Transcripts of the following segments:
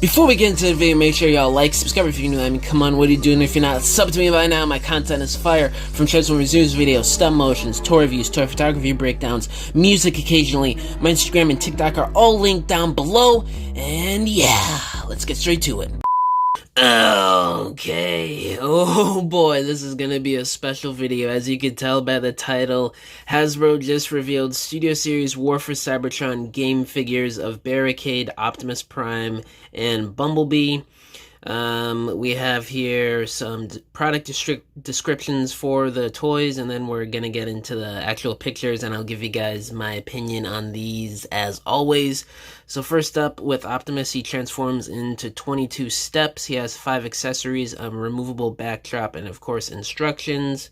Before we get into the video, make sure y'all like, subscribe if you're new. I mean, come on, what are you doing if you're not? Sub to me by now. My content is fire. From Transformers news videos, stop motions, toy reviews, toy photography breakdowns, music occasionally. My Instagram and TikTok are all linked down below. And yeah, let's get straight to it. Okay, oh boy, this is gonna be a special video. As you can tell by the title, Hasbro just revealed Studio Series War for Cybertron game figures of Barricade, Optimus Prime, and Bumblebee. We have here some product descriptions for the toys, and then we're gonna get into the actual pictures, and I'll give you guys my opinion on these as always. So first up, with Optimus, he transforms into 22 steps. He has 5 accessories, a removable backdrop, and of course instructions.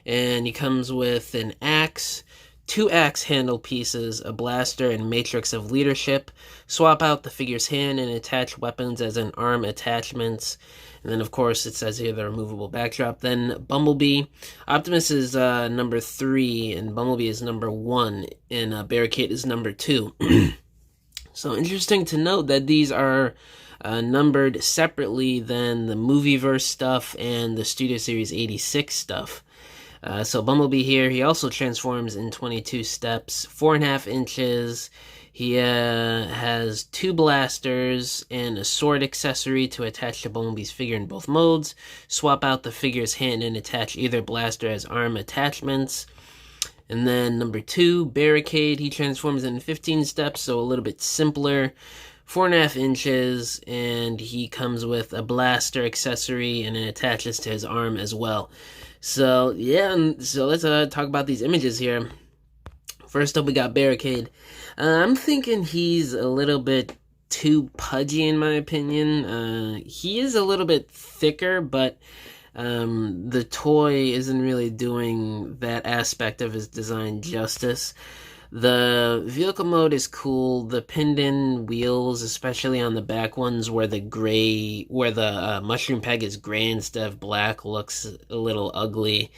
And he comes with an axe, 2 axe handle pieces, a blaster, and matrix of leadership. Swap out the figure's hand and attach weapons as an arm attachments. And then, of course, it says here the removable backdrop. Then Bumblebee. Optimus is number 3, and Bumblebee is number 1, and Barricade is number 2. So interesting to note that these are numbered separately than the Movieverse stuff and the Studio Series 86 stuff. So Bumblebee here, he also transforms in 22 steps, 4.5 inches. He has 2 blasters and a sword accessory to attach to Bumblebee's figure in both modes. Swap out the figure's hand and attach either blaster as arm attachments. And then number 2, Barricade, he transforms in 15 steps, so a little bit simpler. 4.5 inches, and he comes with a blaster accessory, and it attaches to his arm as well. So, yeah, so let's talk about these images here. First up, we got Barricade. I'm thinking he's a little bit too pudgy, in my opinion. He is a little bit thicker, but the toy isn't really doing that aspect of his design justice. The vehicle mode is cool. The pinned-in wheels, especially on the back ones where the mushroom peg is gray instead of black, looks a little ugly.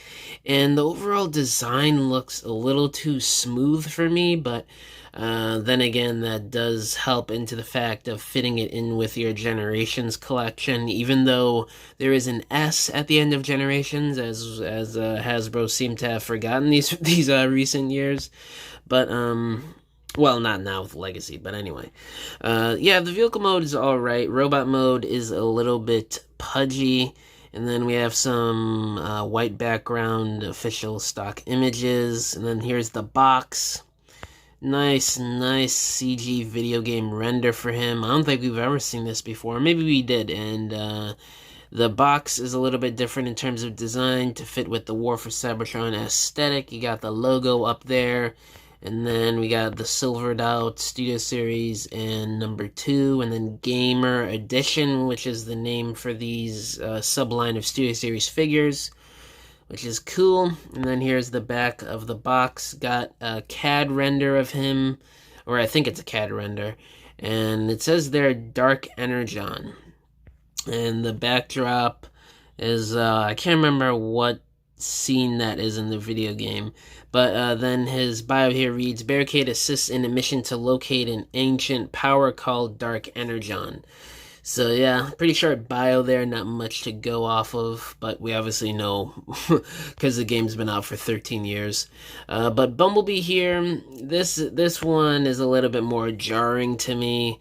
And the overall design looks a little too smooth for me, but then again, that does help into the fact of fitting it in with your Generations collection, even though there is an S at the end of Generations, as Hasbro seemed to have forgotten these recent years. But, well, not now with Legacy, but anyway. Yeah, the vehicle mode is alright. Robot mode is a little bit pudgy. And then we have some white background official stock images. And then here's the box. Nice CG video game render for him. I don't think we've ever seen this before. Maybe we did. And the box is a little bit different in terms of design to fit with the War for Cybertron aesthetic. You got the logo up there. And then we got the silvered out Studio Series and number 2. And then Gamer Edition, which is the name for these subline of Studio Series figures, which is cool. And then here's the back of the box. Got a CAD render of him, or I think it's a CAD render. And it says there Dark Energon. And the backdrop is, I can't remember what scene that is in the video game. But then his bio here reads, Barricade assists in a mission to locate an ancient power called Dark Energon. So yeah, pretty short bio there, not much to go off of, but we obviously know because the game's been out for 13 years. But Bumblebee here, this one is a little bit more jarring to me.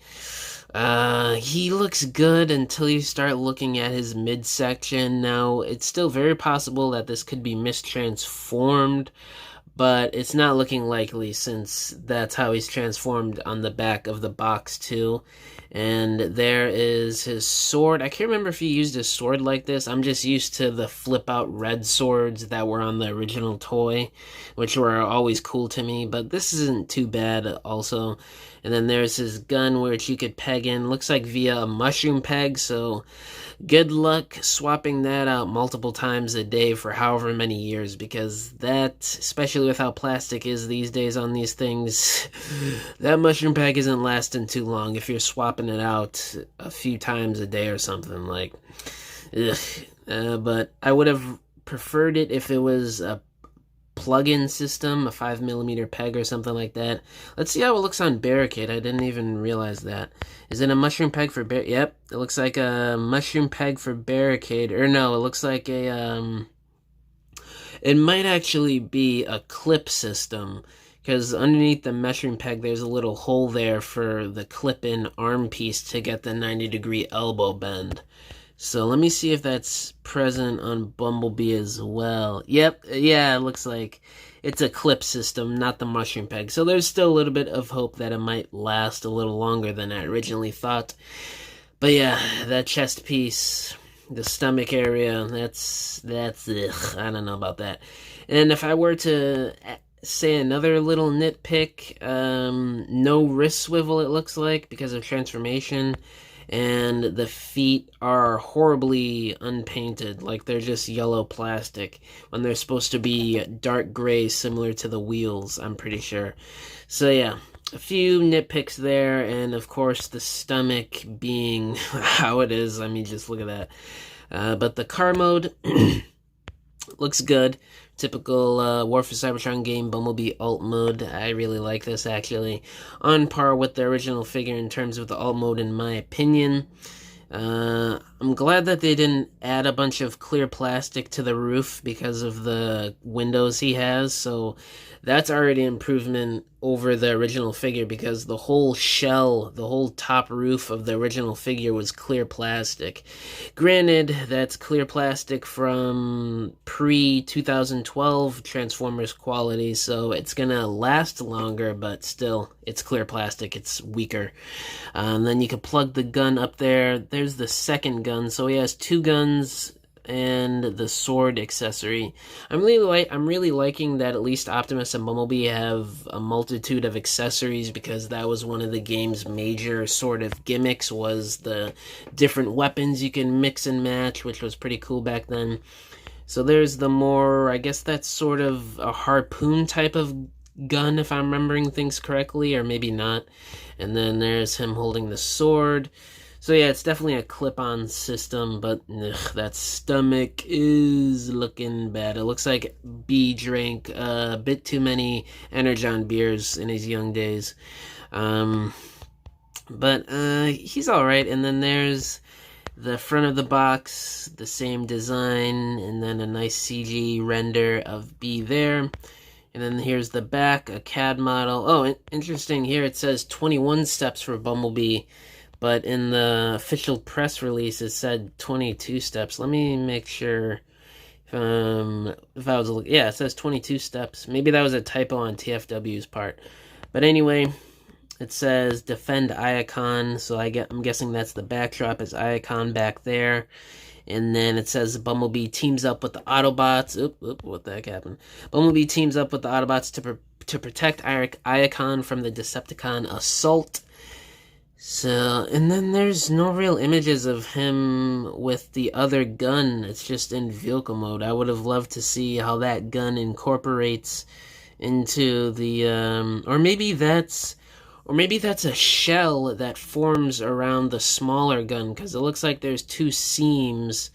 He looks good until you start looking at his midsection. Now, it's still very possible that this could be mistransformed, but it's not looking likely since that's how he's transformed on the back of the box too. And there is his sword. I can't remember if he used his sword like this. I'm just used to the flip-out red swords that were on the original toy, which were always cool to me, but this isn't too bad also. And then there's his gun, which you could peg in. Looks like via a mushroom peg, so good luck swapping that out multiple times a day for however many years, because that, especially with how plastic is these days on these things, that mushroom peg isn't lasting too long if you're swapping it out a few times a day or something. Like, ugh. But I would have preferred it if it was a plug-in system, a 5mm peg or something like that. Let's see how it looks on Barricade. I didn't even realize that. Is it a mushroom peg for Yep, it looks like a mushroom peg for Barricade. Or no, it looks like a it might actually be a clip system, because underneath the measuring peg there's a little hole there for the clip-in arm piece to get the 90-degree elbow bend. So let me see if that's present on Bumblebee as well. Yep, yeah, it looks like it's a clip system, not the mushroom peg. So there's still a little bit of hope that it might last a little longer than I originally thought. But yeah, that chest piece, the stomach area, that's ugh, I don't know about that. And if I were to say another little nitpick, no wrist swivel it looks like because of transformation, and the feet are horribly unpainted, like they're just yellow plastic when they're supposed to be dark gray similar to the wheels, I'm pretty sure. So yeah, a few nitpicks there, and of course the stomach being how it is. I mean, just look at that. But the car mode looks good. Typical War for Cybertron game, Bumblebee alt mode. I really like this, actually. On par with the original figure in terms of the alt mode, in my opinion. I'm glad that they didn't add a bunch of clear plastic to the roof because of the windows he has, so that's already an improvement over the original figure, because the whole shell, the whole top roof of the original figure was clear plastic. Granted, that's clear plastic from pre-2012 Transformers quality, so it's gonna last longer, but still, it's clear plastic, it's weaker. And then you can plug the gun up there. There's the second gun, so he has two guns and the sword accessory. I'm really liking that at least Optimus and Bumblebee have a multitude of accessories, because that was one of the game's major sort of gimmicks, was the different weapons you can mix and match, which was pretty cool back then. So there's the more, I guess that's sort of a harpoon type of gun, if I'm remembering things correctly, or maybe not. And then there's him holding the sword. So yeah, it's definitely a clip-on system, but ugh, that stomach is looking bad. It looks like B drank a bit too many Energon beers in his young days. But he's alright. And then there's the front of the box, the same design, and then a nice CG render of B there. And then here's the back, a CAD model. Oh, interesting, here it says 21 steps for Bumblebee, but in the official press release it said 22 steps. Let me make sure if I was looking. Yeah, it says 22 steps. Maybe that was a typo on TFW's part. But anyway, it says defend Iacon, so I'm guessing that's the backdrop, is Iacon back there. And then it says Bumblebee teams up with the Autobots. What the heck happened? Bumblebee teams up with the Autobots to protect Iacon from the Decepticon assault. So, and then there's no real images of him with the other gun. It's just in vehicle mode. I would have loved to see how that gun incorporates into the, or maybe that's a shell that forms around the smaller gun, because it looks like there's two seams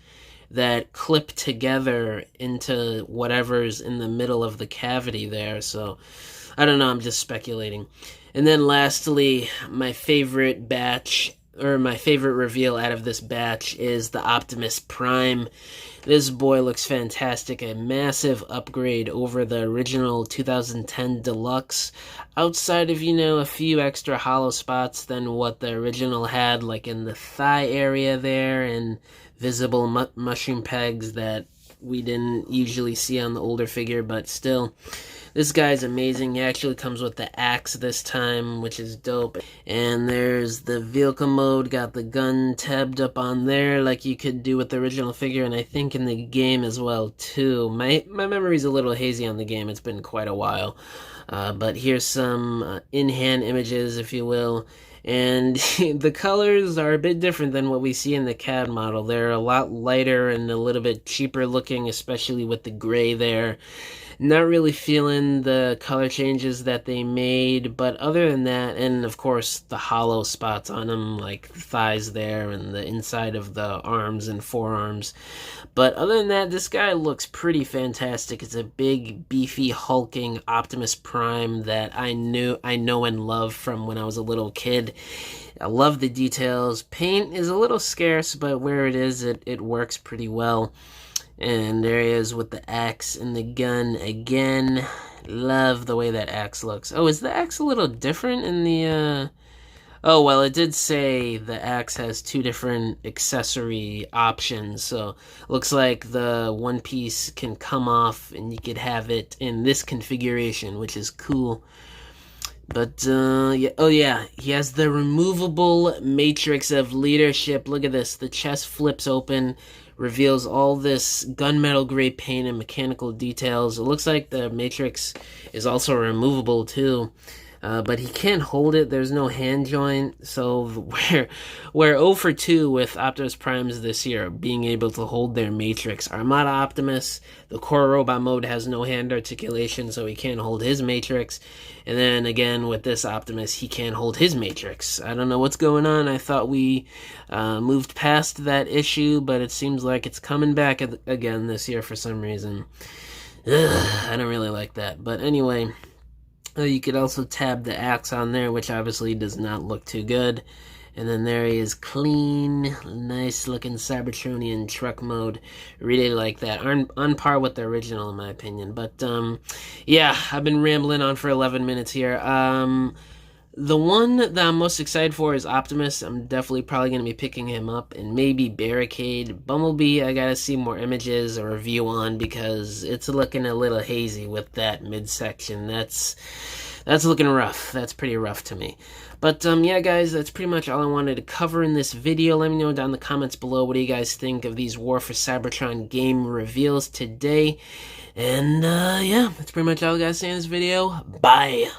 that clip together into whatever's in the middle of the cavity there. So, I don't know, I'm just speculating. And then lastly, my favorite reveal out of this batch is the Optimus Prime. This boy looks fantastic, a massive upgrade over the original 2010 Deluxe, outside of, a few extra hollow spots than what the original had, like in the thigh area there, and visible mushroom pegs that we didn't usually see on the older figure, but still, this guy's amazing. He actually comes with the axe this time, which is dope. And there's the vehicle mode, got the gun tabbed up on there like you could do with the original figure, and I think in the game as well too. My memory's a little hazy on the game, it's been quite a while. But here's some in-hand images, if you will. And the colors are a bit different than what we see in the CAD model. They're a lot lighter and a little bit cheaper looking, especially with the gray there. Not really feeling the color changes that they made, but other than that, and of course the hollow spots on him, like the thighs there and the inside of the arms and forearms. But other than that, this guy looks pretty fantastic. It's a big, beefy, hulking Optimus Prime that I know and love from when I was a little kid. I love the details. Paint is a little scarce, but where it is, it works pretty well. And there he is with the axe and the gun again. Love the way that axe looks. Oh, is the axe a little different in the, Oh, well, it did say the axe has two different accessory options, so looks like the one piece can come off and you could have it in this configuration, which is cool. But, yeah, oh yeah, he has the removable matrix of leadership. Look at this, the chest flips open, reveals all this gunmetal gray paint and mechanical details. It looks like the matrix is also removable too. But he can't hold it. There's no hand joint, so we're 0 for 2 with Optimus Primes this year, being able to hold their matrix. Armada Optimus, the core robot mode, has no hand articulation, so he can't hold his matrix. And then again, with this Optimus, he can't hold his matrix. I don't know what's going on. I thought we moved past that issue, but it seems like it's coming back again this year for some reason. I don't really like that. But anyway, you could also tab the axe on there, which obviously does not look too good. And then there he is, clean, nice looking Cybertronian truck mode. Really like that. On par with the original in my opinion. But yeah, I've been rambling on for 11 minutes here. The one that I'm most excited for is Optimus. I'm definitely probably going to be picking him up, and maybe Barricade. Bumblebee, I gotta see more images or review on, because it's looking a little hazy with that midsection. That's looking rough. That's pretty rough to me. But yeah, guys, that's pretty much all I wanted to cover in this video. Let me know down in the comments below, what do you guys think of these War for Cybertron game reveals today? And yeah, that's pretty much all I gotta say in this video. Bye!